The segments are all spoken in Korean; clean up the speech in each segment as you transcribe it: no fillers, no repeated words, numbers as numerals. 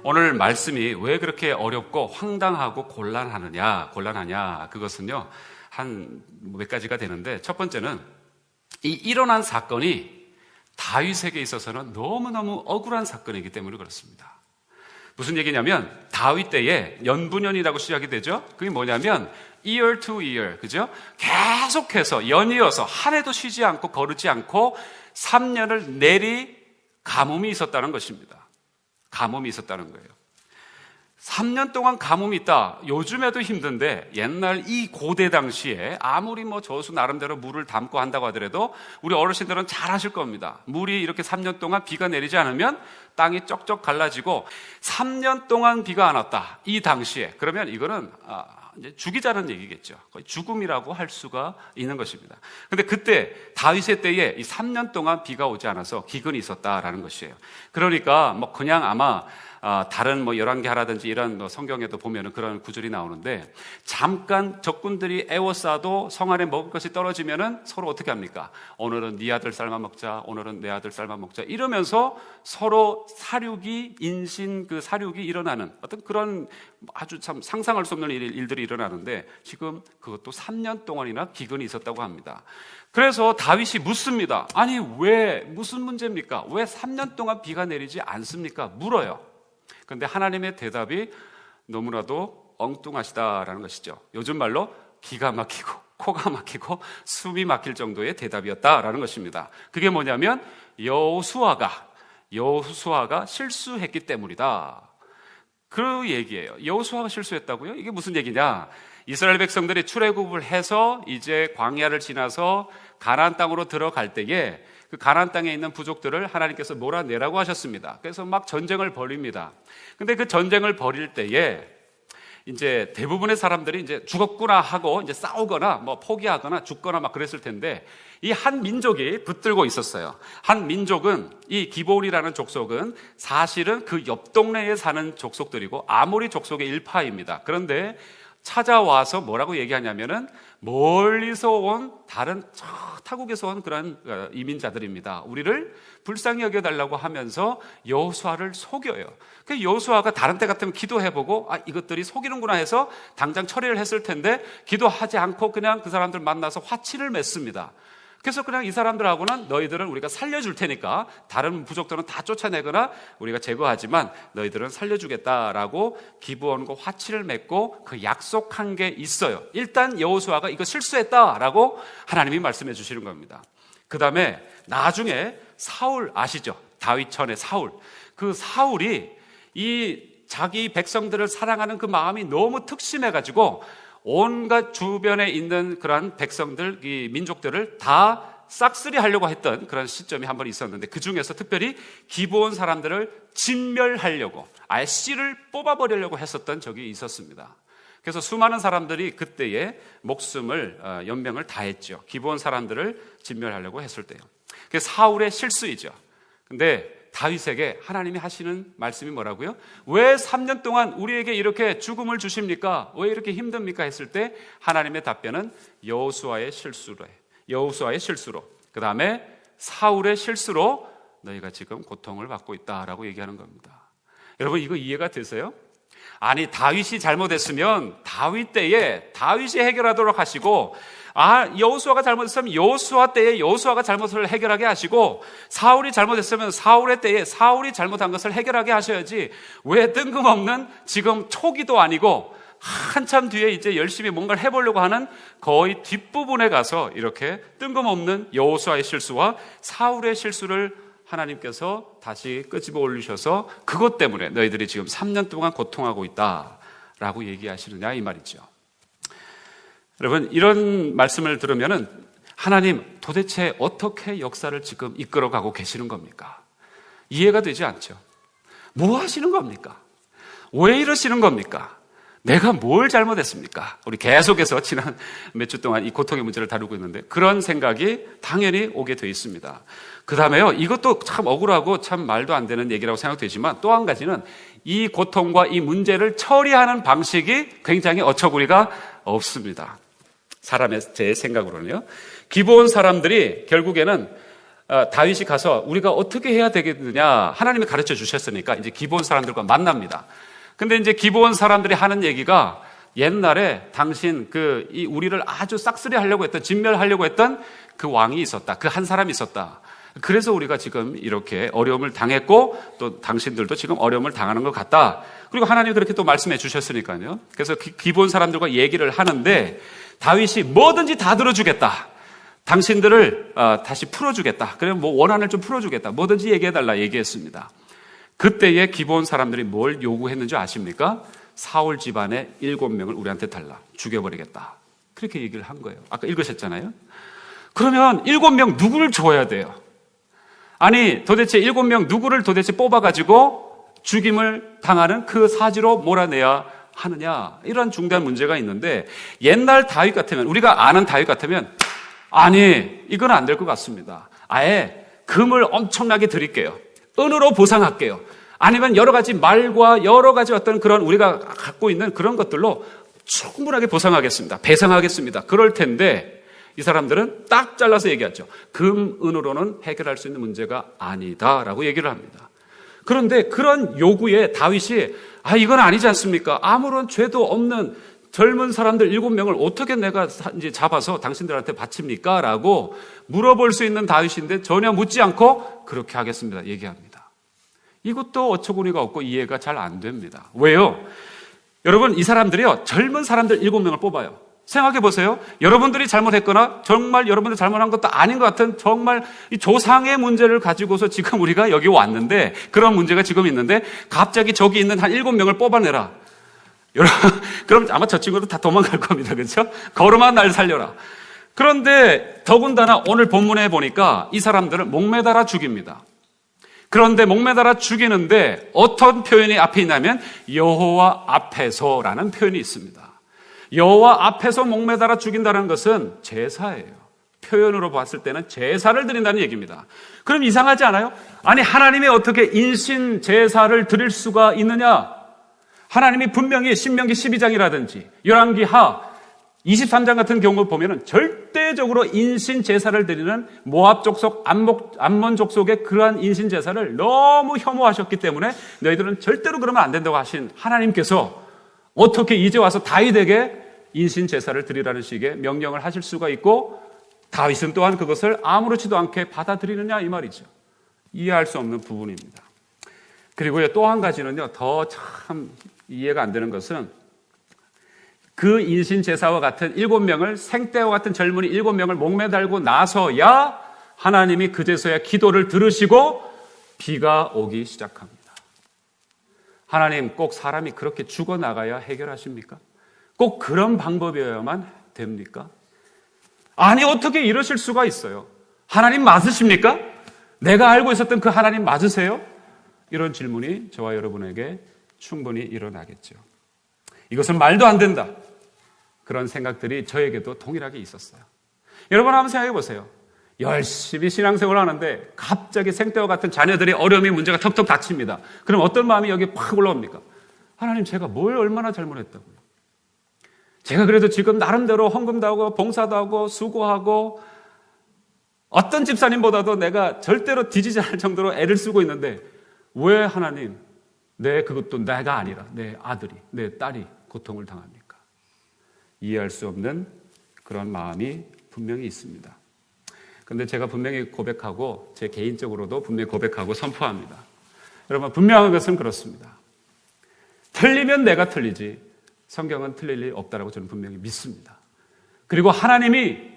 오늘 말씀이 왜 그렇게 어렵고 황당하고 곤란하냐, 그것은요, 한 몇 가지가 되는데, 첫 번째는 이 일어난 사건이 다윗에게 있어서는 너무너무 억울한 사건이기 때문에 그렇습니다. 무슨 얘기냐면, 다윗 때에 연분연이라고 시작이 되죠? 그게 뭐냐면, year to year, 그죠? 계속해서 연이어서 한 해도 쉬지 않고 거르지 않고 3년을 내리 가뭄이 있었다는 것입니다. 가뭄이 있었다는 거예요. 3년 동안 가뭄이 있다. 요즘에도 힘든데 옛날 이 고대 당시에 아무리 저수 나름대로 물을 담고 한다고 하더라도 우리 어르신들은 잘 아실 겁니다. 물이 이렇게 3년 동안 비가 내리지 않으면 땅이 쩍쩍 갈라지고 3년 동안 비가 안 왔다. 이 당시에. 그러면 이거는 이제 죽이자는 얘기겠죠. 거의 죽음이라고 할 수가 있는 것입니다. 근데 그때 다윗의 때에 이 3년 동안 비가 오지 않아서 기근이 있었다라는 것이에요. 그러니까 그냥 아마 다른 열왕기하라든지 이런 성경에도 보면은 그런 구절이 나오는데, 잠깐 적군들이 애워싸도 성 안에 먹을 것이 떨어지면은 서로 어떻게 합니까? 오늘은 네 아들 삶아 먹자, 오늘은 내 아들 삶아 먹자, 이러면서 서로 사륙이, 인신 그 사륙이 일어나는 어떤 그런 아주 참 상상할 수 없는 일들이 일어나는데, 지금 그것도 3년 동안이나 기근이 있었다고 합니다. 그래서 다윗이 묻습니다. 아니, 무슨 문제입니까? 왜 3년 동안 비가 내리지 않습니까? 물어요. 그런데 하나님의 대답이 너무나도 엉뚱하시다라는 것이죠. 요즘 말로 기가 막히고 코가 막히고 숨이 막힐 정도의 대답이었다라는 것입니다. 그게 뭐냐면 여호수아가 실수했기 때문이다. 그 얘기예요. 여호수아가 실수했다고요? 이게 무슨 얘기냐? 이스라엘 백성들이 출애굽을 해서 이제 광야를 지나서 가나안 땅으로 들어갈 때에 그 가나안 땅에 있는 부족들을 하나님께서 몰아내라고 하셨습니다. 그래서 막 전쟁을 벌입니다. 근데 그 전쟁을 벌일 때에 이제 대부분의 사람들이 이제 죽었구나 하고 이제 싸우거나 포기하거나 죽거나 막 그랬을 텐데, 이 한 민족이 붙들고 있었어요. 한 민족은, 이 기브온이라는 족속은 사실은 그 옆 동네에 사는 족속들이고 아모리 족속의 일파입니다. 그런데 찾아와서 뭐라고 얘기하냐면은 멀리서 온 다른 타국에서 온 그런 이민자들입니다. 우리를 불쌍히 여겨달라고 하면서 여호수아를 속여요. 그 여호수아가 다른 때 같으면 기도해보고 이것들이 속이는구나 해서 당장 처리를 했을 텐데, 기도하지 않고 그냥 그 사람들 만나서 화치를 맺습니다. 그래서 그냥 이 사람들하고는 너희들은 우리가 살려줄 테니까, 다른 부족들은 다 쫓아내거나 우리가 제거하지만 너희들은 살려주겠다라고 기브온과 화치를 맺고 그 약속한 게 있어요. 일단 여호수아가 이거 실수했다라고 하나님이 말씀해 주시는 겁니다. 그 다음에 나중에 사울 아시죠? 다윗천의 사울. 그 사울이 이 자기 백성들을 사랑하는 그 마음이 너무 특심해가지고 온갖 주변에 있는 그런 백성들, 이 민족들을 다 싹쓸이 하려고 했던 그런 시점이 한 번 있었는데, 그 중에서 특별히 기브온 사람들을 진멸하려고, 아예 씨를 뽑아버리려고 했었던 적이 있었습니다. 그래서 수많은 사람들이 그때에 목숨을 연명을 다했죠. 기브온 사람들을 진멸하려고 했을 때요. 그게 사울의 실수이죠. 근데 다윗에게 하나님이 하시는 말씀이 뭐라고요? 왜 3년 동안 우리에게 이렇게 죽음을 주십니까? 왜 이렇게 힘듭니까? 했을 때 하나님의 답변은 여호수아의 실수로, 그 다음에 사울의 실수로 너희가 지금 고통을 받고 있다라고 얘기하는 겁니다. 여러분, 이거 이해가 되세요? 아니, 다윗이 잘못했으면 다윗 때에 다윗이 해결하도록 하시고, 여호수아가 잘못했으면 여호수아 때에 여호수아가 잘못을 해결하게 하시고, 사울이 잘못했으면 사울의 때에 사울이 잘못한 것을 해결하게 하셔야지, 왜 뜬금없는 지금 초기도 아니고 한참 뒤에 이제 열심히 뭔가를 해보려고 하는 거의 뒷부분에 가서 이렇게 뜬금없는 여호수아의 실수와 사울의 실수를 하나님께서 다시 끄집어 올리셔서 그것 때문에 너희들이 지금 3년 동안 고통하고 있다라고 얘기하시느냐 이 말이죠. 여러분, 이런 말씀을 들으면은 하나님 도대체 어떻게 역사를 지금 이끌어가고 계시는 겁니까? 이해가 되지 않죠. 뭐 하시는 겁니까? 왜 이러시는 겁니까? 내가 뭘 잘못했습니까? 우리 계속해서 지난 몇 주 동안 이 고통의 문제를 다루고 있는데 그런 생각이 당연히 오게 돼 있습니다. 그 다음에요, 이것도 참 억울하고 참 말도 안 되는 얘기라고 생각되지만 또 한 가지는 이 고통과 이 문제를 처리하는 방식이 굉장히 어처구니가 없습니다. 제 생각으로는요. 기브온 사람들이 결국에는 다윗이 가서 우리가 어떻게 해야 되겠느냐 하나님이 가르쳐 주셨으니까 이제 기브온 사람들과 만납니다. 근데 이제 기브온 사람들이 하는 얘기가 옛날에 당신 우리를 아주 싹쓸이 하려고 했던, 진멸하려고 했던 그 왕이 있었다. 그 한 사람이 있었다. 그래서 우리가 지금 이렇게 어려움을 당했고 또 당신들도 지금 어려움을 당하는 것 같다. 그리고 하나님이 그렇게 또 말씀해 주셨으니까요. 그래서 기브온 사람들과 얘기를 하는데 다윗이 뭐든지 다 들어주겠다. 당신들을 다시 풀어주겠다. 그러면 뭐 원한을 좀 풀어주겠다. 뭐든지 얘기해달라 얘기했습니다. 그때에 기브온 사람들이 뭘 요구했는지 아십니까? 사울 집안의 7명을 우리한테 달라. 죽여버리겠다. 그렇게 얘기를 한 거예요. 아까 읽으셨잖아요. 그러면 7명 누구를 줘야 돼요? 아니 도대체 7명 누구를 도대체 뽑아가지고 죽임을 당하는 그 사지로 몰아내야 하느냐, 이런 중대한 문제가 있는데, 옛날 다윗 같으면, 우리가 아는 다윗 같으면 아니 이건 안 될 것 같습니다. 아예 금을 엄청나게 드릴게요. 은으로 보상할게요. 아니면 여러 가지 말과 여러 가지 어떤 그런 우리가 갖고 있는 그런 것들로 충분하게 보상하겠습니다. 배상하겠습니다. 그럴 텐데 이 사람들은 딱 잘라서 얘기하죠. 금, 은으로는 해결할 수 있는 문제가 아니다라고 얘기를 합니다. 그런데 그런 요구에 다윗이 이건 아니지 않습니까? 아무런 죄도 없는 젊은 사람들 7명을 어떻게 내가 이제 잡아서 당신들한테 바칩니까? 라고 물어볼 수 있는 다윗인데 전혀 묻지 않고 그렇게 하겠습니다. 얘기합니다. 이것도 어처구니가 없고 이해가 잘 안 됩니다. 왜요? 여러분, 이 사람들이요, 젊은 사람들 7명을 뽑아요. 생각해 보세요. 여러분들이 잘못했거나 정말 여러분들 잘못한 것도 아닌 것 같은 정말 이 조상의 문제를 가지고서 지금 우리가 여기 왔는데, 그런 문제가 지금 있는데 갑자기 저기 있는 한 7명을 뽑아내라. 여러분, 그럼 아마 저 친구도 다 도망갈 겁니다. 그렇죠? 걸음한 날 살려라. 그런데 더군다나 오늘 본문에 보니까 이 사람들을 목매달아 죽입니다. 그런데 목매달아 죽이는데 어떤 표현이 앞에 있냐면 여호와 앞에서라는 표현이 있습니다. 여호와 앞에서 목매달아 죽인다는 것은 제사예요. 표현으로 봤을 때는 제사를 드린다는 얘기입니다. 그럼 이상하지 않아요? 아니 하나님이 어떻게 인신 제사를 드릴 수가 있느냐? 하나님이 분명히 신명기 12장이라든지 열왕기 하 23장 같은 경우 보면은 절대적으로 인신 제사를 드리는 모압 족속, 암몬 족속의 그러한 인신 제사를 너무 혐오하셨기 때문에 너희들은 절대로 그러면 안 된다고 하신 하나님께서 어떻게 이제 와서 다윗에게 인신 제사를 드리라는 식의 명령을 하실 수가 있고 다윗은 또한 그것을 아무렇지도 않게 받아들이느냐, 이 말이죠. 이해할 수 없는 부분입니다. 그리고요, 또 한 가지는요, 더 참 이해가 안 되는 것은 그 인신 제사와 같은 7명을, 생떼와 같은 젊은이 7명을 목매달고 나서야 하나님이 그제서야 기도를 들으시고 비가 오기 시작합니다. 하나님, 꼭 사람이 그렇게 죽어나가야 해결하십니까? 꼭 그런 방법이어야만 됩니까? 아니, 어떻게 이러실 수가 있어요? 하나님 맞으십니까? 내가 알고 있었던 그 하나님 맞으세요? 이런 질문이 저와 여러분에게 충분히 일어나겠죠. 이것은 말도 안 된다. 그런 생각들이 저에게도 동일하게 있었어요. 여러분 한번 생각해 보세요. 열심히 신앙생활을 하는데 갑자기 생떼와 같은 자녀들의 어려움이 문제가 턱턱 닥칩니다. 그럼 어떤 마음이 여기 팍 올라옵니까? 하나님, 제가 뭘 얼마나 잘못했다고요? 제가 그래도 지금 나름대로 헌금도 하고 봉사도 하고 수고하고 어떤 집사님보다도 내가 절대로 뒤지지 않을 정도로 애를 쓰고 있는데 왜 하나님, 그것도 내가 아니라 내 아들이, 내 딸이 고통을 당합니까? 이해할 수 없는 그런 마음이 분명히 있습니다. 그런데 제가 분명히 고백하고 제 개인적으로도 분명히 고백하고 선포합니다. 여러분, 분명한 것은 그렇습니다. 틀리면 내가 틀리지 성경은 틀릴 일 없다라고 저는 분명히 믿습니다. 그리고 하나님이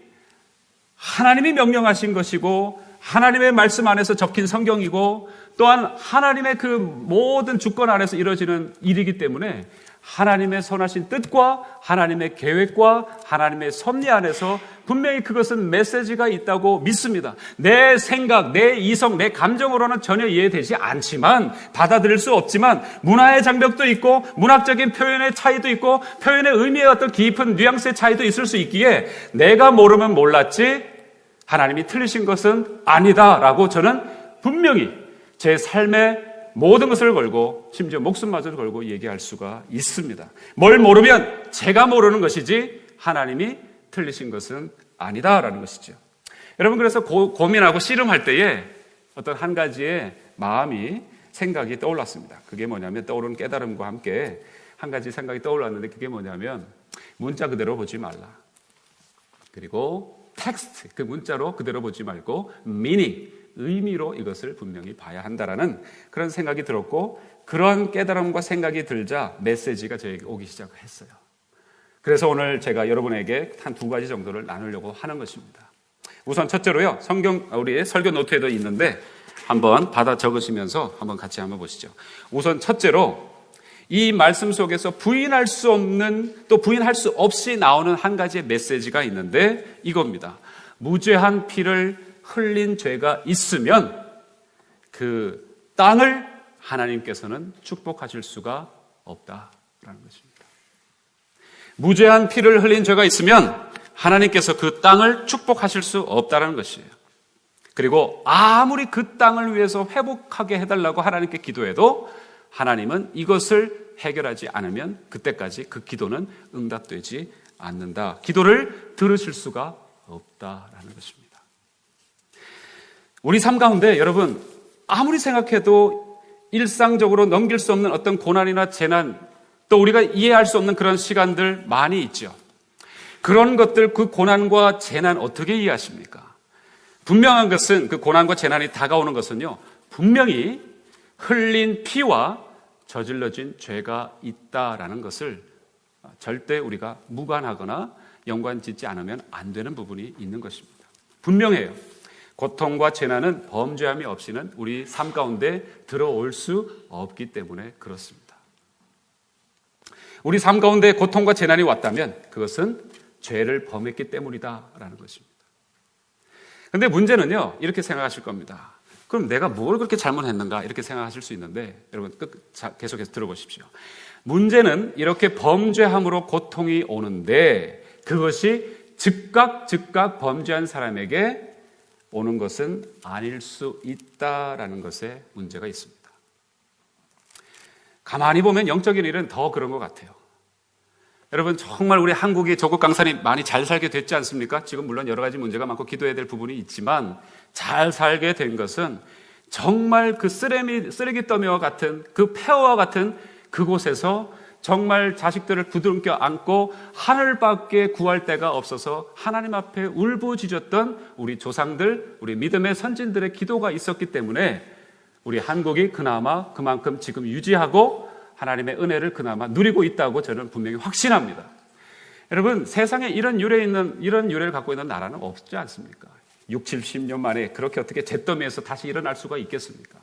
명령하신 것이고 하나님의 말씀 안에서 적힌 성경이고 또한 하나님의 그 모든 주권 안에서 이루어지는 일이기 때문에 하나님의 선하신 뜻과 하나님의 계획과 하나님의 섭리 안에서 분명히 그것은 메시지가 있다고 믿습니다. 내 생각, 내 이성, 내 감정으로는 전혀 이해되지 않지만, 받아들일 수 없지만 문화의 장벽도 있고 문학적인 표현의 차이도 있고 표현의 의미의 어떤 깊은 뉘앙스의 차이도 있을 수 있기에 내가 모르면 몰랐지 하나님이 틀리신 것은 아니다라고 저는 분명히 제 삶의 모든 것을 걸고 심지어 목숨마저도 걸고 얘기할 수가 있습니다. 뭘 모르면 제가 모르는 것이지 하나님이 틀리신 것은 아니다라는 것이죠. 여러분, 그래서 고민하고 씨름할 때에 어떤 한 가지의 마음이, 생각이 떠올랐습니다. 그게 뭐냐면, 떠오르는 깨달음과 함께 한 가지 생각이 떠올랐는데, 그게 뭐냐면 문자 그대로 보지 말라. 그리고 텍스트, 그 문자로 그대로 보지 말고 meaning, 의미로 이것을 분명히 봐야 한다라는 그런 생각이 들었고, 그런 깨달음과 생각이 들자 메시지가 저에게 오기 시작했어요. 그래서 오늘 제가 여러분에게 한 두 가지 정도를 나누려고 하는 것입니다. 우선 첫째로요, 우리 설교 노트에도 있는데 한번 받아 적으시면서 한번 같이 한번 보시죠. 우선 첫째로, 이 말씀 속에서 부인할 수 없는, 또 부인할 수 없이 나오는 한 가지의 메시지가 있는데 이겁니다. 무죄한 피를 흘린 죄가 있으면 그 땅을 하나님께서는 축복하실 수가 없다라는 것입니다. 무죄한 피를 흘린 죄가 있으면 하나님께서 그 땅을 축복하실 수 없다는 것이에요. 그리고 아무리 그 땅을 위해서 회복하게 해달라고 하나님께 기도해도 하나님은 이것을 해결하지 않으면 그때까지 그 기도는 응답되지 않는다. 기도를 들으실 수가 없다라는 것입니다. 우리 삶 가운데 여러분, 아무리 생각해도 일상적으로 넘길 수 없는 어떤 고난이나 재난, 또 우리가 이해할 수 없는 그런 시간들 많이 있죠. 그런 것들, 그 고난과 재난 어떻게 이해하십니까? 분명한 것은, 그 고난과 재난이 다가오는 것은요, 분명히 흘린 피와 저질러진 죄가 있다라는 것을 절대 우리가 무관하거나 연관짓지 않으면 안 되는 부분이 있는 것입니다. 분명해요. 고통과 재난은 범죄함이 없이는 우리 삶 가운데 들어올 수 없기 때문에 그렇습니다. 우리 삶 가운데 고통과 재난이 왔다면 그것은 죄를 범했기 때문이다라는 것입니다. 그런데 문제는요, 이렇게 생각하실 겁니다. 그럼 내가 뭘 그렇게 잘못했는가 이렇게 생각하실 수 있는데, 여러분 계속해서 들어보십시오. 문제는 이렇게 범죄함으로 고통이 오는데 그것이 즉각 범죄한 사람에게 오는 것은 아닐 수 있다라는 것에 문제가 있습니다. 가만히 보면 영적인 일은 더 그런 것 같아요. 여러분, 정말 우리 한국이 조국 강산이 많이 잘 살게 됐지 않습니까? 지금 물론 여러 가지 문제가 많고 기도해야 될 부분이 있지만 잘 살게 된 것은 정말 그 쓰레기 더미와 같은, 그 폐허와 같은 그곳에서 정말 자식들을 부둥켜 안고 하늘밖에 구할 데가 없어서 하나님 앞에 울부짖었던 우리 조상들, 우리 믿음의 선진들의 기도가 있었기 때문에 우리 한국이 그나마 그만큼 지금 유지하고 하나님의 은혜를 그나마 누리고 있다고 저는 분명히 확신합니다. 여러분, 세상에 이런 유래를 갖고 있는 나라는 없지 않습니까? 60, 70년 만에 그렇게 어떻게 잿더미에서 다시 일어날 수가 있겠습니까?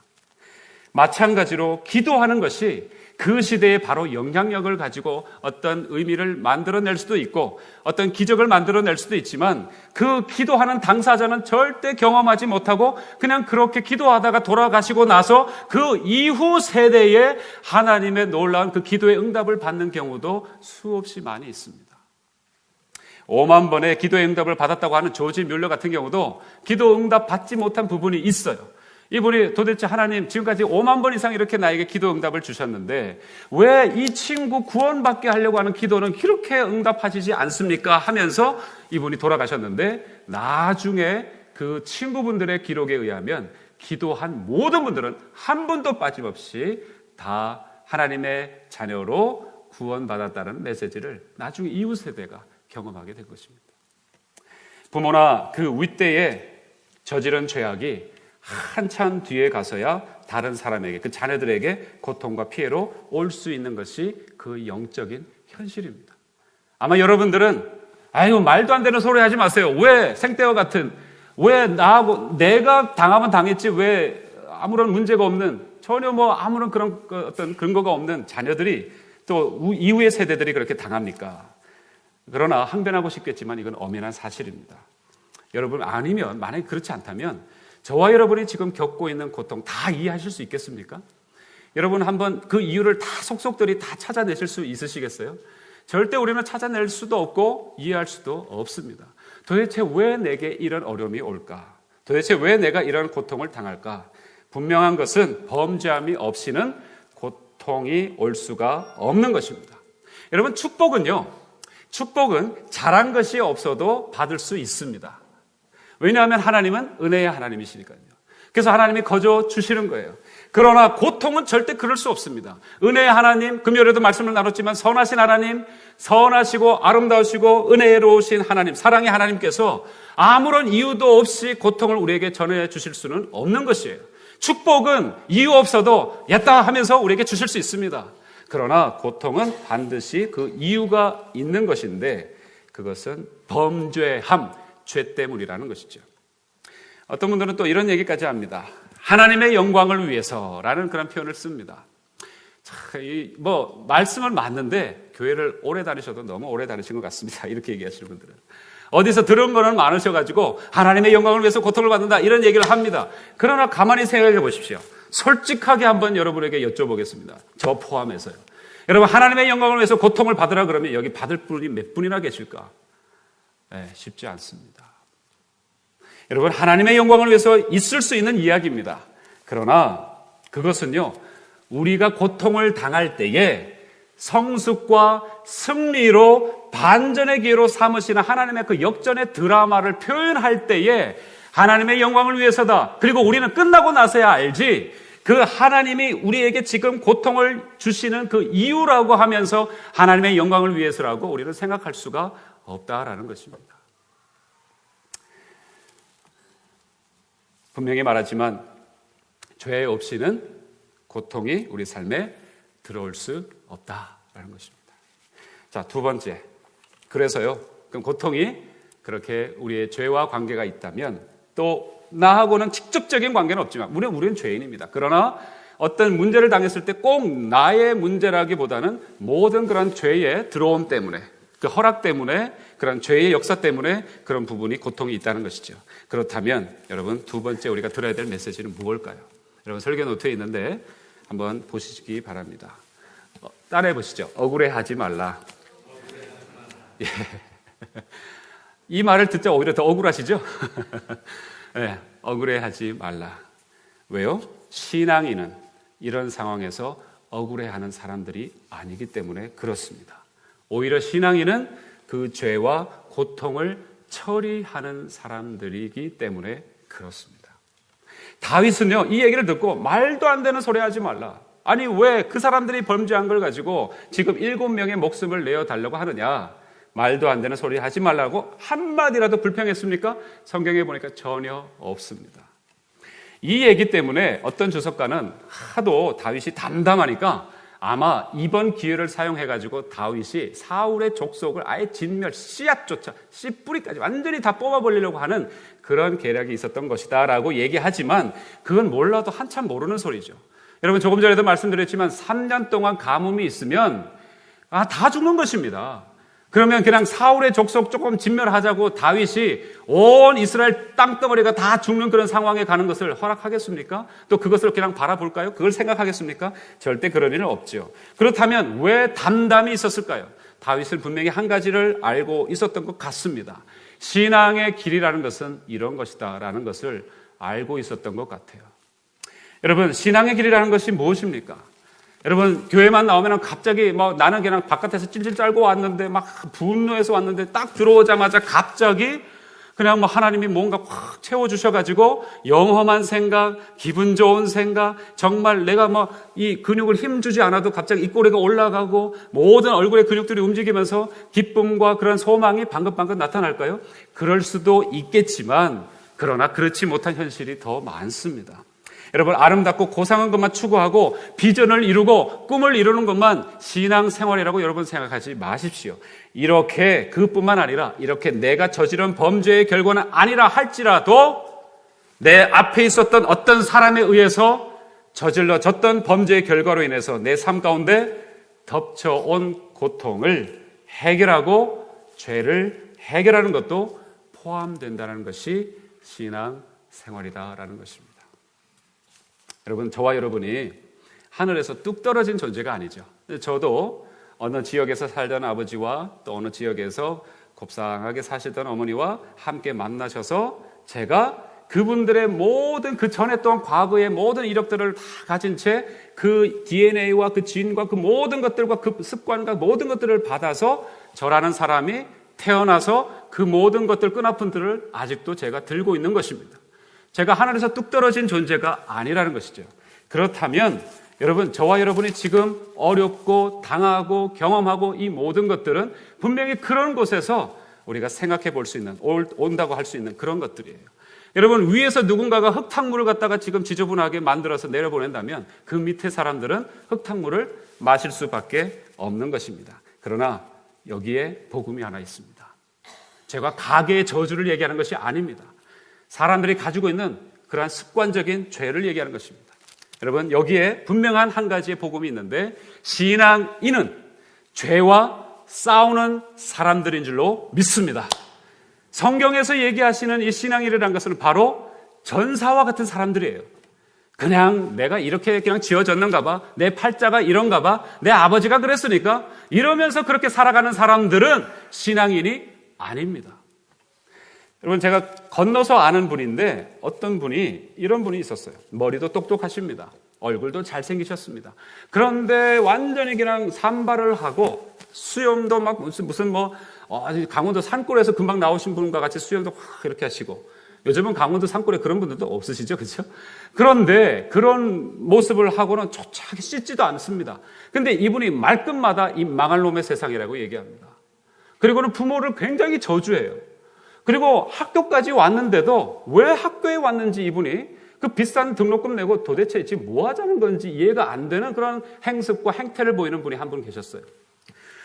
마찬가지로 기도하는 것이 그 시대에 바로 영향력을 가지고 어떤 의미를 만들어낼 수도 있고 어떤 기적을 만들어낼 수도 있지만, 그 기도하는 당사자는 절대 경험하지 못하고 그냥 그렇게 기도하다가 돌아가시고 나서 그 이후 세대에 하나님의 놀라운 그 기도의 응답을 받는 경우도 수없이 많이 있습니다. 5만 번의 기도의 응답을 받았다고 하는 조지 뮬러 같은 경우도 기도 응답 받지 못한 부분이 있어요. 이분이 도대체 하나님, 지금까지 5만 번 이상 이렇게 나에게 기도 응답을 주셨는데 왜 이 친구 구원받게 하려고 하는 기도는 그렇게 응답하시지 않습니까? 하면서 이분이 돌아가셨는데, 나중에 그 친구분들의 기록에 의하면 기도한 모든 분들은 한 분도 빠짐없이 다 하나님의 자녀로 구원받았다는 메시지를 나중에 이후 세대가 경험하게 된 것입니다. 부모나 그 윗대에 저지른 죄악이 한참 뒤에 가서야 다른 사람에게, 그 자녀들에게 고통과 피해로 올 수 있는 것이 그 영적인 현실입니다. 아마 여러분들은 아유, 말도 안 되는 소리 하지 마세요. 왜 생때와 같은, 왜 나하고 내가 당하면 당했지 왜 아무런 문제가 없는, 전혀 뭐 아무런 그런 어떤 근거가 없는 자녀들이 또 이후의 세대들이 그렇게 당합니까? 그러나 항변하고 싶겠지만 이건 엄연한 사실입니다. 여러분, 아니면 만약에 그렇지 않다면 저와 여러분이 지금 겪고 있는 고통 다 이해하실 수 있겠습니까? 여러분, 한번 그 이유를 다 속속들이 다 찾아내실 수 있으시겠어요? 절대 우리는 찾아낼 수도 없고 이해할 수도 없습니다. 도대체 왜 내게 이런 어려움이 올까? 도대체 왜 내가 이런 고통을 당할까? 분명한 것은 범죄함이 없이는 고통이 올 수가 없는 것입니다. 여러분, 축복은 잘한 것이 없어도 받을 수 있습니다. 왜냐하면 하나님은 은혜의 하나님이시니까요. 그래서 하나님이 거저 주시는 거예요. 그러나 고통은 절대 그럴 수 없습니다. 은혜의 하나님, 금요일에도 말씀을 나눴지만 선하신 하나님, 선하시고 아름다우시고 은혜로우신 하나님, 사랑의 하나님께서 아무런 이유도 없이 고통을 우리에게 전해 주실 수는 없는 것이에요. 축복은 이유 없어도 야따 하면서 우리에게 주실 수 있습니다. 그러나 고통은 반드시 그 이유가 있는 것인데 그것은 범죄함, 죄 때문이라는 것이죠. 어떤 분들은 또 이런 얘기까지 합니다. 하나님의 영광을 위해서라는 그런 표현을 씁니다. 말씀은 맞는데 교회를 오래 다니셔도 너무 오래 다니신 것 같습니다. 이렇게 얘기하시는 분들은. 어디서 들은 거는 많으셔가지고 하나님의 영광을 위해서 고통을 받는다 이런 얘기를 합니다. 그러나 가만히 생각해 보십시오. 솔직하게 한번 여러분에게 여쭤보겠습니다. 저 포함해서요. 여러분 하나님의 영광을 위해서 고통을 받으라 그러면 여기 받을 분이 몇 분이나 계실까? 네, 쉽지 않습니다. 여러분 하나님의 영광을 위해서 있을 수 있는 이야기입니다. 그러나 그것은요 우리가 고통을 당할 때에 성숙과 승리로 반전의 기회로 삼으시는 하나님의 그 역전의 드라마를 표현할 때에 하나님의 영광을 위해서다. 그리고 우리는 끝나고 나서야 알지 그 하나님이 우리에게 지금 고통을 주시는 그 이유라고 하면서 하나님의 영광을 위해서라고 우리는 생각할 수가 없다라는 것입니다. 분명히 말하지만 죄 없이는 고통이 우리 삶에 들어올 수 없다라는 것입니다. 자, 두 번째. 그래서요. 그럼 고통이 그렇게 우리의 죄와 관계가 있다면 또 나하고는 직접적인 관계는 없지만 우리는 죄인입니다. 그러나 어떤 문제를 당했을 때 꼭 나의 문제라기보다는 모든 그런 죄의 들어옴 때문에 그 허락 때문에 그런 죄의 역사 때문에 그런 부분이 고통이 있다는 것이죠. 그렇다면 여러분 두 번째 우리가 들어야 될 메시지는 무엇일까요? 여러분 설교 노트에 있는데 한번 보시기 바랍니다. 따라해 보시죠. 억울해하지 말라. 예. 이 말을 듣자 오히려 더 억울하시죠? 네, 억울해하지 말라. 왜요? 신앙인은 이런 상황에서 억울해하는 사람들이 아니기 때문에 그렇습니다. 오히려 신앙인은 그 죄와 고통을 처리하는 사람들이기 때문에 그렇습니다. 다윗은요, 이 얘기를 듣고 말도 안 되는 소리 하지 말라. 아니, 왜 그 사람들이 범죄한 걸 가지고 지금 7명의 목숨을 내어달라고 하느냐? 말도 안 되는 소리 하지 말라고 한마디라도 불평했습니까? 성경에 보니까 전혀 없습니다. 이 얘기 때문에 어떤 주석가는 하도 다윗이 담담하니까 아마 이번 기회를 사용해가지고 다윗이 사울의 족속을 아예 진멸, 씨앗조차, 씨뿌리까지 완전히 다 뽑아버리려고 하는 그런 계략이 있었던 것이다 라고 얘기하지만 그건 몰라도 한참 모르는 소리죠. 여러분 조금 전에도 말씀드렸지만 3년 동안 가뭄이 있으면 다 죽는 것입니다. 그러면 그냥 사울의 족속 조금 진멸하자고 다윗이 온 이스라엘 땅덩어리가 다 죽는 그런 상황에 가는 것을 허락하겠습니까? 또 그것을 그냥 바라볼까요? 그걸 생각하겠습니까? 절대 그런 일은 없죠. 그렇다면 왜 담담이 있었을까요? 다윗은 분명히 한 가지를 알고 있었던 것 같습니다. 신앙의 길이라는 것은 이런 것이다라는 것을 알고 있었던 것 같아요. 여러분, 신앙의 길이라는 것이 무엇입니까? 여러분 교회만 나오면 갑자기 나는 그냥 바깥에서 찔찔 짤고 왔는데 막 분노해서 왔는데 딱 들어오자마자 갑자기 그냥 하나님이 뭔가 확 채워주셔가지고 영험한 생각, 기분 좋은 생각, 정말 내가 이 근육을 힘주지 않아도 갑자기 입꼬리가 올라가고 모든 얼굴의 근육들이 움직이면서 기쁨과 그런 소망이 방긋방긋 나타날까요? 그럴 수도 있겠지만 그러나 그렇지 못한 현실이 더 많습니다. 여러분 아름답고 고상한 것만 추구하고 비전을 이루고 꿈을 이루는 것만 신앙생활이라고 여러분 생각하지 마십시오. 이렇게 그뿐만 아니라 이렇게 내가 저지른 범죄의 결과는 아니라 할지라도 내 앞에 있었던 어떤 사람에 의해서 저질러졌던 범죄의 결과로 인해서 내 삶 가운데 덮쳐온 고통을 해결하고 죄를 해결하는 것도 포함된다는 것이 신앙생활이다라는 것입니다. 여러분 저와 여러분이 하늘에서 뚝 떨어진 존재가 아니죠. 저도 어느 지역에서 살던 아버지와 또 어느 지역에서 곱상하게 사시던 어머니와 함께 만나셔서 제가 그분들의 모든 그 전에 또한 과거의 모든 이력들을 다 가진 채 그 DNA와 그 지인과 그 모든 것들과 그 습관과 모든 것들을 받아서 저라는 사람이 태어나서 그 모든 것들 끈아푼들을 아직도 제가 들고 있는 것입니다. 제가 하늘에서 뚝 떨어진 존재가 아니라는 것이죠. 그렇다면 여러분, 저와 여러분이 지금 어렵고 당하고 경험하고 이 모든 것들은 분명히 그런 곳에서 우리가 생각해 볼 수 있는, 온다고 할 수 있는 그런 것들이에요. 여러분, 위에서 누군가가 흙탕물을 갖다가 지금 지저분하게 만들어서 내려보낸다면 그 밑에 사람들은 흙탕물을 마실 수밖에 없는 것입니다. 그러나 여기에 복음이 하나 있습니다. 제가 가계의 저주를 얘기하는 것이 아닙니다. 사람들이 가지고 있는 그러한 습관적인 죄를 얘기하는 것입니다. 여러분, 여기에 분명한 한 가지의 복음이 있는데, 신앙인은 죄와 싸우는 사람들인 줄로 믿습니다. 성경에서 얘기하시는 이 신앙인이라는 것은 바로 전사와 같은 사람들이에요. 그냥 내가 이렇게 그냥 지어졌는가 봐, 내 팔자가 이런가 봐, 내 아버지가 그랬으니까 이러면서 그렇게 살아가는 사람들은 신앙인이 아닙니다. 여러분, 제가 건너서 아는 분인데 어떤 분이 이런 분이 있었어요. 머리도 똑똑하십니다. 얼굴도 잘생기셨습니다. 그런데 완전히 그냥 산발을 하고 수염도 막 무슨 강원도 산골에서 금방 나오신 분과 같이 수염도 확 이렇게 하시고, 요즘은 강원도 산골에 그런 분들도 없으시죠, 그렇죠? 그런데 그런 모습을 하고는 조차게 씻지도 않습니다. 근데 이분이 말끝마다 이 망할 놈의 세상이라고 얘기합니다. 그리고는 부모를 굉장히 저주해요. 그리고 학교까지 왔는데도 왜 학교에 왔는지 이분이 그 비싼 등록금 내고 도대체 지금 뭐 하자는 건지 이해가 안 되는 그런 행습과 행태를 보이는 분이 한 분 계셨어요.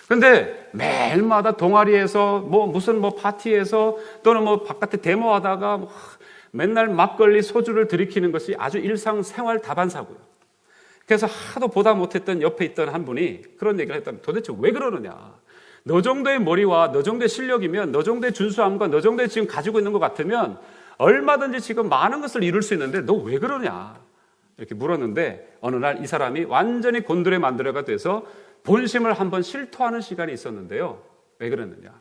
근데 매일마다 동아리에서 무슨 파티에서 또는 바깥에 데모하다가 맨날 막걸리 소주를 들이키는 것이 아주 일상생활 다반사고요. 그래서 하도 보다 못했던 옆에 있던 한 분이 그런 얘기를 했다면, 도대체 왜 그러느냐. 너 정도의 머리와 너 정도의 실력이면, 너 정도의 준수함과 너 정도의 지금 가지고 있는 것 같으면 얼마든지 지금 많은 것을 이룰 수 있는데 너 왜 그러냐. 이렇게 물었는데 어느 날 이 사람이 완전히 곤드레 만드레가 돼서 본심을 한번 실토하는 시간이 있었는데요. 왜 그랬느냐.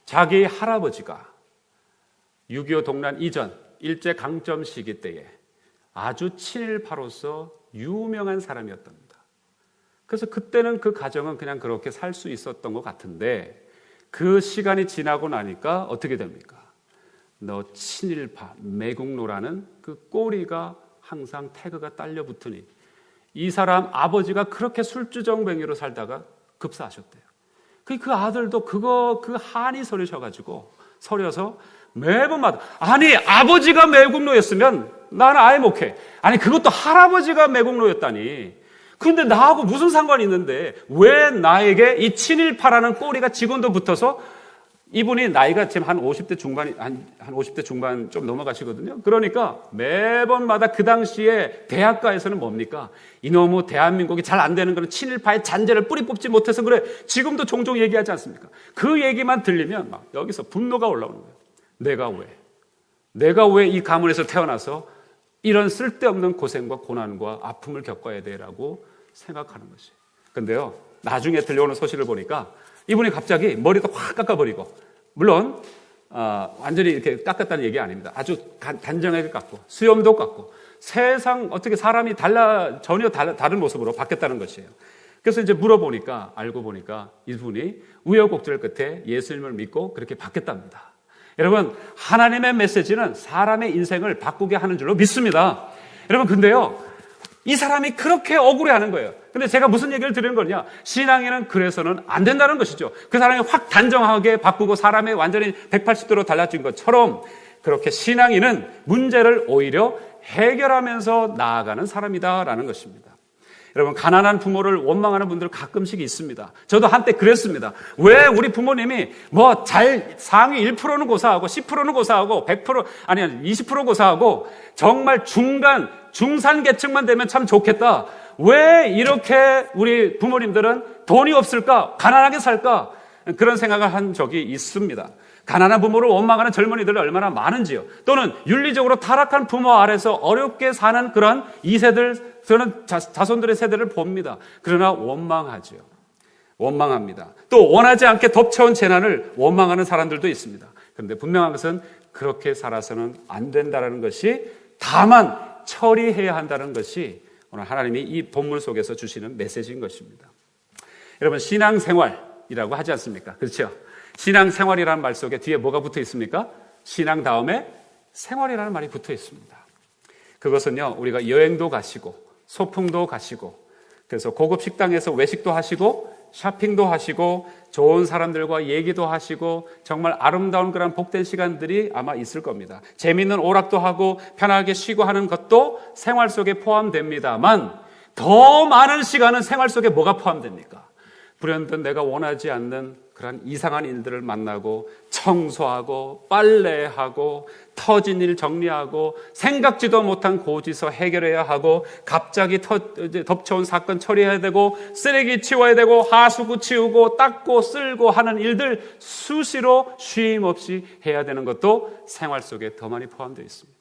자기 할아버지가 6.25 동란 이전 일제강점 시기 때에 아주 친일파로서 유명한 사람이었답니다. 그래서 그때는 그 가정은 그냥 그렇게 살 수 있었던 것 같은데, 그 시간이 지나고 나니까 어떻게 됩니까? 너 친일파, 매국노라는 그 꼬리가 항상 태그가 딸려 붙으니 이 사람 아버지가 그렇게 술주정뱅이로 살다가 급사하셨대요. 그 아들도 그 한이 서려서 매번마다, 아니 아버지가 매국노였으면 나는 아예 못해. 아니 그것도 할아버지가 매국노였다니. 그런데 나하고 무슨 상관이 있는데 왜 나에게 이 친일파라는 꼬리가 지금도 붙어서, 이분이 나이가 지금 한 50대 중반 좀 넘어가시거든요. 그러니까 매번마다 그 당시에 대학가에서는 뭡니까? 이놈의 대한민국이 잘 안 되는 거는 친일파의 잔재를 뿌리 뽑지 못해서 그래. 지금도 종종 얘기하지 않습니까? 그 얘기만 들리면 막 여기서 분노가 올라오는 거예요. 내가 왜 이 가문에서 태어나서 이런 쓸데없는 고생과 고난과 아픔을 겪어야 되라고 생각하는 것이. 근데요, 나중에 들려오는 소식을 보니까 이분이 갑자기 머리도 확 깎아버리고, 물론 완전히 이렇게 깎았다는 얘기 아닙니다. 아주 단정하게 깎고 수염도 깎고 세상 어떻게 사람이 전혀 다른 모습으로 바뀌었다는 것이에요. 그래서 이제 알고 보니까 이분이 우여곡절 끝에 예수님을 믿고 그렇게 바뀌었답니다. 여러분, 하나님의 메시지는 사람의 인생을 바꾸게 하는 줄로 믿습니다. 여러분, 근데요, 이 사람이 그렇게 억울해하는 거예요. 근데 제가 무슨 얘기를 드리는 거냐? 신앙에는 그래서는 안 된다는 것이죠. 그 사람이 확 단정하게 바꾸고 사람이 완전히 180도로 달라진 것처럼, 그렇게 신앙인은 문제를 오히려 해결하면서 나아가는 사람이다라는 것입니다. 여러분, 가난한 부모를 원망하는 분들 가끔씩 있습니다. 저도 한때 그랬습니다. 왜 우리 부모님이 상위 1%는 고사하고 10%는 고사하고 100% 아니 20% 고사하고 정말 중산 계층만 되면 참 좋겠다. 왜 이렇게 우리 부모님들은 돈이 없을까? 가난하게 살까? 그런 생각을 한 적이 있습니다. 가난한 부모를 원망하는 젊은이들이 얼마나 많은지요. 또는 윤리적으로 타락한 부모 아래서 어렵게 사는 그런 2세들, 저는 자손들의 세대를 봅니다. 그러나 원망하죠. 원망합니다. 또 원하지 않게 덮쳐온 재난을 원망하는 사람들도 있습니다. 그런데 분명한 것은 그렇게 살아서는 안 된다는 것이, 다만 처리해야 한다는 것이 오늘 하나님이 이 본문 속에서 주시는 메시지인 것입니다. 여러분, 신앙생활이라고 하지 않습니까? 그렇죠? 신앙생활이라는 말 속에 뒤에 뭐가 붙어 있습니까? 신앙 다음에 생활이라는 말이 붙어 있습니다. 그것은요, 우리가 여행도 가시고 소풍도 가시고 그래서 고급 식당에서 외식도 하시고 쇼핑도 하시고 좋은 사람들과 얘기도 하시고 정말 아름다운 그런 복된 시간들이 아마 있을 겁니다. 재미있는 오락도 하고 편하게 쉬고 하는 것도 생활 속에 포함됩니다만 더 많은 시간은 생활 속에 뭐가 포함됩니까? 불현듯 내가 원하지 않는 그런 이상한 일들을 만나고 청소하고 빨래하고 터진 일 정리하고 생각지도 못한 고지서 해결해야 하고 갑자기 덮쳐온 사건 처리해야 되고 쓰레기 치워야 되고 하수구 치우고 닦고 쓸고 하는 일들 수시로 쉼 없이 해야 되는 것도 생활 속에 더 많이 포함되어 있습니다.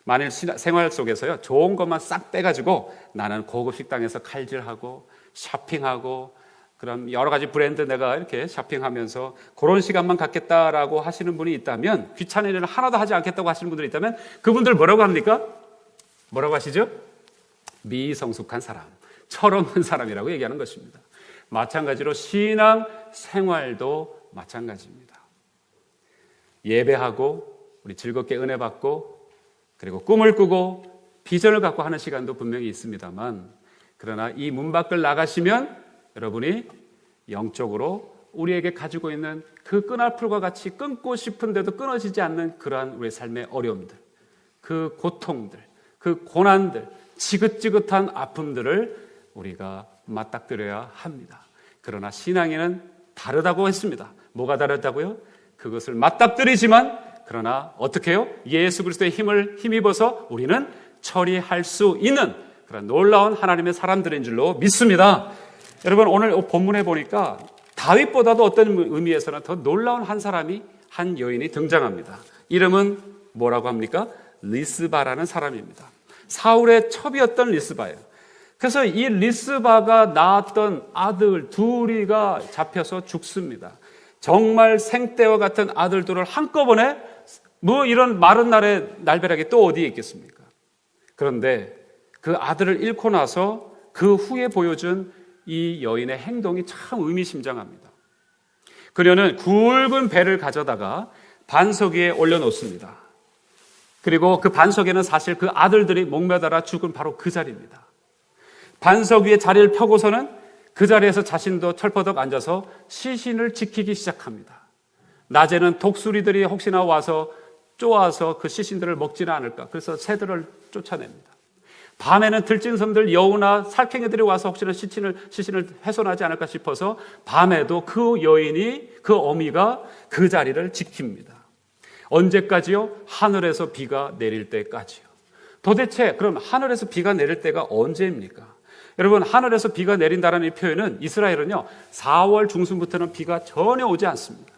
만일 생활 속에서요 좋은 것만 싹 빼가지고 나는 고급 식당에서 칼질하고 쇼핑하고 그럼 여러 가지 브랜드 내가 이렇게 쇼핑하면서 그런 시간만 갖겠다라고 하시는 분이 있다면, 귀찮은 일을 하나도 하지 않겠다고 하시는 분들이 있다면 그분들 뭐라고 합니까? 뭐라고 하시죠? 미성숙한 사람, 철없는 사람이라고 얘기하는 것입니다. 마찬가지로 신앙 생활도 마찬가지입니다. 예배하고 우리 즐겁게 은혜 받고 그리고 꿈을 꾸고 비전을 갖고 하는 시간도 분명히 있습니다만, 그러나 이 문 밖을 나가시면 여러분이 영적으로 우리에게 가지고 있는 그 끈알풀과 같이 끊고 싶은데도 끊어지지 않는 그러한 우리의 삶의 어려움들, 그 고통들, 그 고난들, 지긋지긋한 아픔들을 우리가 맞닥뜨려야 합니다. 그러나 신앙에는 다르다고 했습니다. 뭐가 다르다고요? 그것을 맞닥뜨리지만 그러나 어떻게 해요? 예수 그리스도의 힘을 힘입어서 우리는 처리할 수 있는 그런 놀라운 하나님의 사람들인 줄로 믿습니다. 여러분, 오늘 본문에 보니까 다윗보다도 어떤 의미에서는 더 놀라운 한 사람이, 한 여인이 등장합니다. 이름은 뭐라고 합니까? 리스바라는 사람입니다. 사울의 첩이었던 리스바예요. 그래서 이 리스바가 낳았던 아들 둘이가 잡혀서 죽습니다. 정말 생떼와 같은 아들들을 한꺼번에 뭐 이런 마른 날에 날벼락이 또 어디에 있겠습니까? 그런데 그 아들을 잃고 나서 그 후에 보여준 이 여인의 행동이 참 의미심장합니다. 그녀는 굵은 배를 가져다가 반석 위에 올려놓습니다. 그리고 그 반석에는 사실 그 아들들이 목매달아 죽은 바로 그 자리입니다. 반석 위에 자리를 펴고서는 그 자리에서 자신도 철퍼덕 앉아서 시신을 지키기 시작합니다. 낮에는 독수리들이 혹시나 와서 쪼아서 그 시신들을 먹지는 않을까, 그래서 새들을 쫓아냅니다. 밤에는 들짐승들, 여우나 살쾡이들이 와서 혹시나 시신을 훼손하지 않을까 싶어서 밤에도 그 여인이, 그 어미가 그 자리를 지킵니다. 언제까지요? 하늘에서 비가 내릴 때까지요. 도대체 그럼 하늘에서 비가 내릴 때가 언제입니까? 여러분, 하늘에서 비가 내린다는 이 표현은 이스라엘은요 4월 중순부터는 비가 전혀 오지 않습니다.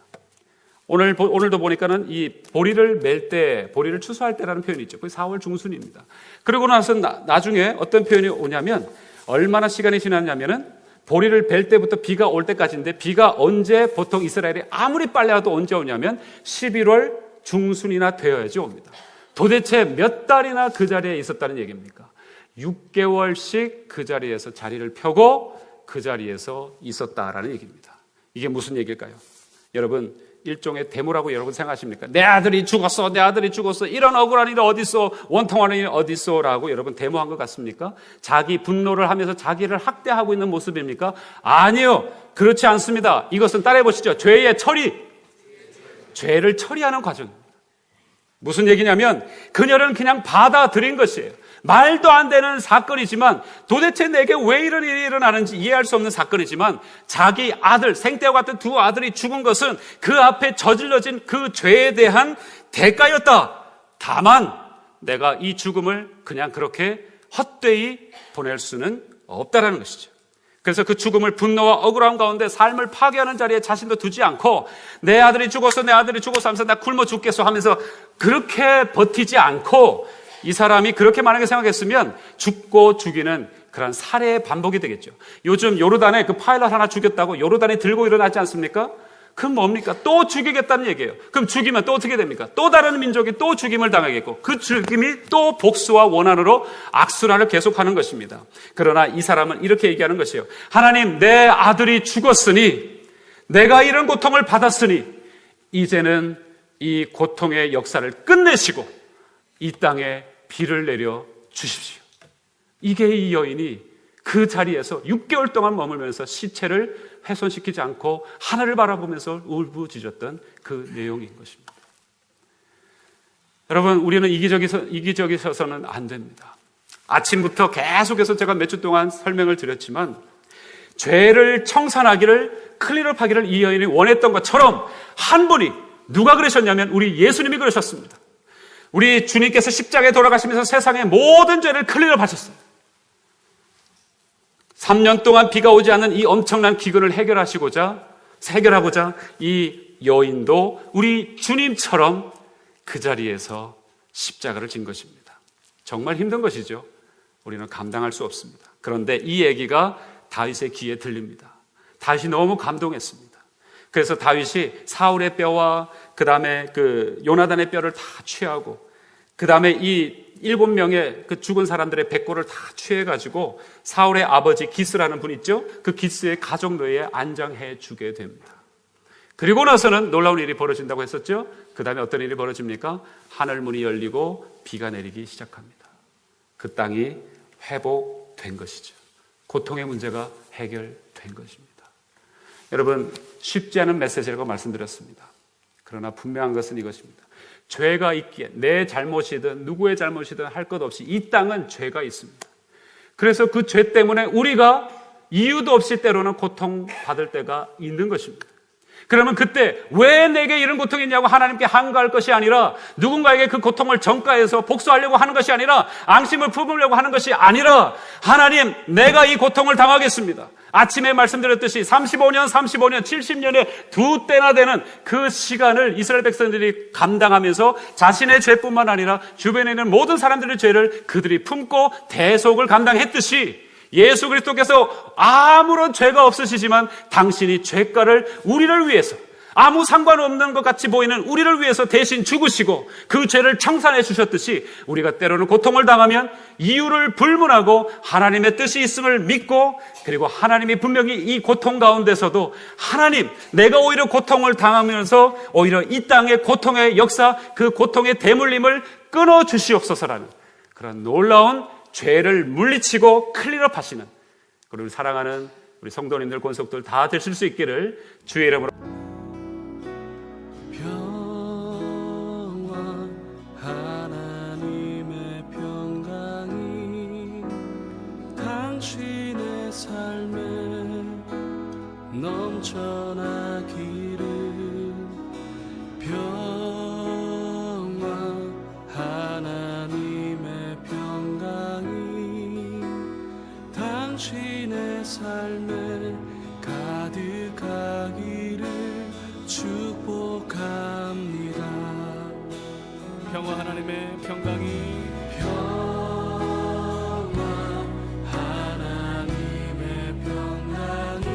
오늘도 보니까는 이 보리를 멜 때, 보리를 추수할 때라는 표현이 있죠. 그게 4월 중순입니다. 그러고 나서 나중에 어떤 표현이 오냐면, 얼마나 시간이 지났냐면은 보리를 벨 때부터 비가 올 때까지인데, 비가 언제, 보통 이스라엘이 아무리 빨리 와도 언제 오냐면 11월 중순이나 되어야지 옵니다. 도대체 몇 달이나 그 자리에 있었다는 얘기입니까? 6개월씩 그 자리에서 자리를 펴고 그 자리에서 있었다라는 얘기입니다. 이게 무슨 얘기일까요? 여러분, 일종의 데모라고 여러분 생각하십니까? 내 아들이 죽었어, 내 아들이 죽었어, 이런 억울한 일이 어딨어, 원통하는 일이 어딨어 라고 여러분 데모한 것 같습니까? 자기 분노를 하면서 자기를 학대하고 있는 모습입니까? 아니요, 그렇지 않습니다. 이것은 따라해 보시죠. 죄의 처리, 죄를 처리하는 과정입니다. 무슨 얘기냐면 그녀는 그냥 받아들인 것이에요. 말도 안 되는 사건이지만, 도대체 내게 왜 이런 일이 일어나는지 이해할 수 없는 사건이지만, 자기 아들, 생떼와 같은 두 아들이 죽은 것은 그 앞에 저질러진 그 죄에 대한 대가였다. 다만 내가 이 죽음을 그냥 그렇게 헛되이 보낼 수는 없다라는 것이죠. 그래서 그 죽음을 분노와 억울함 가운데 삶을 파괴하는 자리에 자신도 두지 않고, 내 아들이 죽었어, 내 아들이 죽었어 하면서 나 굶어 죽겠어 하면서 그렇게 버티지 않고, 이 사람이 그렇게 만약에 생각했으면 죽고 죽이는 그런 살해의 반복이 되겠죠. 요즘 요르단에 그 파일럿 하나 죽였다고 요르단이 들고 일어나지 않습니까? 그럼 뭡니까? 또 죽이겠다는 얘기예요. 그럼 죽이면 또 어떻게 됩니까? 또 다른 민족이 또 죽임을 당하겠고, 그 죽임이 또 복수와 원한으로 악순환을 계속하는 것입니다. 그러나 이 사람은 이렇게 얘기하는 것이에요. 하나님, 내 아들이 죽었으니 내가 이런 고통을 받았으니 이제는 이 고통의 역사를 끝내시고 이 땅에 비를 내려 주십시오. 이게 이 여인이 그 자리에서 6개월 동안 머물면서 시체를 훼손시키지 않고 하늘을 바라보면서 울부짖었던 그 내용인 것입니다. 여러분, 우리는 이기적이셔서는 안 됩니다. 아침부터 계속해서 제가 몇 주 동안 설명을 드렸지만 죄를 청산하기를, 클린업하기를 이 여인이 원했던 것처럼 한 분이, 누가 그러셨냐면 우리 예수님이 그러셨습니다. 우리 주님께서 십자가에 돌아가시면서 세상의 모든 죄를 클린업하셨어요. 3년 동안 비가 오지 않는 이 엄청난 기근을 해결하고자 이 여인도 우리 주님처럼 그 자리에서 십자가를 진 것입니다. 정말 힘든 것이죠. 우리는 감당할 수 없습니다. 그런데 이 얘기가 다윗의 귀에 들립니다. 다윗이 너무 감동했습니다. 그래서 다윗이 사울의 뼈와 그 다음에 그 요나단의 뼈를 다 취하고 그 다음에 이 7명의 그 죽은 사람들의 백골을 다 취해가지고 사울의 아버지 기스라는 분 있죠? 그 기스의 가족노예에 안장해 주게 됩니다. 그리고 나서는 놀라운 일이 벌어진다고 했었죠? 그 다음에 어떤 일이 벌어집니까? 하늘문이 열리고 비가 내리기 시작합니다. 그 땅이 회복된 것이죠. 고통의 문제가 해결된 것입니다. 여러분, 쉽지 않은 메시지라고 말씀드렸습니다. 그러나 분명한 것은 이것입니다. 죄가 있기에 내 잘못이든 누구의 잘못이든 할 것 없이 이 땅은 죄가 있습니다. 그래서 그 죄 때문에 우리가 이유도 없이 때로는 고통받을 때가 있는 것입니다. 그러면 그때 왜 내게 이런 고통이 있냐고 하나님께 항거할 것이 아니라, 누군가에게 그 고통을 전가해서 복수하려고 하는 것이 아니라, 앙심을 품으려고 하는 것이 아니라, 하나님, 내가 이 고통을 당하겠습니다. 아침에 말씀드렸듯이 35년, 70년에 두 때나 되는 그 시간을 이스라엘 백성들이 감당하면서 자신의 죄뿐만 아니라 주변에 있는 모든 사람들의 죄를 그들이 품고 대속을 감당했듯이, 예수 그리스도께서 아무런 죄가 없으시지만 당신이 죄가를 우리를 위해서, 아무 상관없는 것 같이 보이는 우리를 위해서 대신 죽으시고 그 죄를 청산해 주셨듯이, 우리가 때로는 고통을 당하면 이유를 불문하고 하나님의 뜻이 있음을 믿고, 그리고 하나님이 분명히 이 고통 가운데서도 하나님, 내가 오히려 고통을 당하면서 오히려 이 땅의 고통의 역사, 그 고통의 대물림을 끊어 주시옵소서라는 그런 놀라운 죄를 물리치고 클린업 하시는, 그리고 사랑하는 우리 성도님들, 권속들 다 되실 수 있기를 주의 이름으로. 평화, 하나님의 평강이 당신의 삶에 넘쳐나기를. 평화, 하나님의 평강이 당신의 삶에 가득하기를 축복합니다. 평화, 하나님의 평강이, 평화, 하나님의 평강이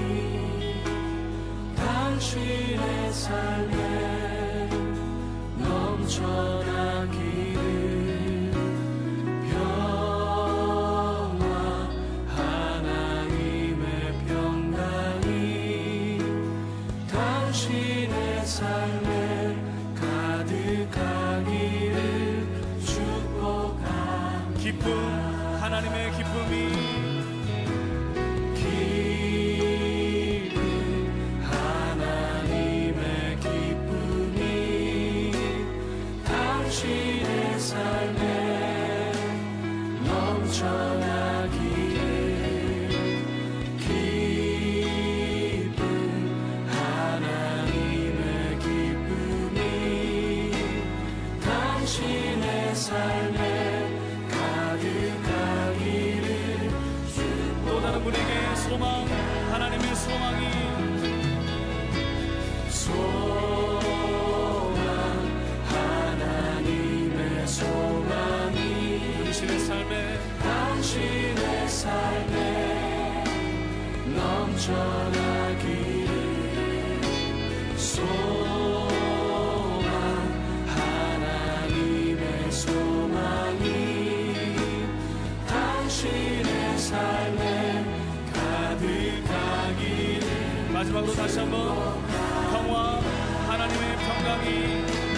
당신의 삶에 넘쳐나기를. 평화, 하나님의 평강이 당신의 삶에 가득하기를 축복합니다. 기쁨, 하나님의 기쁨이, 기쁨, 하나님의 기쁨이 당신의 삶에 넘쳐나기를. 기쁨, 하나님의 기쁨이 당신의 삶에 가득하기를. 또 다른 분에게 소망, 하나님의 소망이, 소망, 하나님의 소망이 당신의 삶에, 당신의 삶에 넘쳐나기를. 소망, 하나님의 소망이 당신의 삶에 가득하기를. 마지막으로 다시 한번 영광이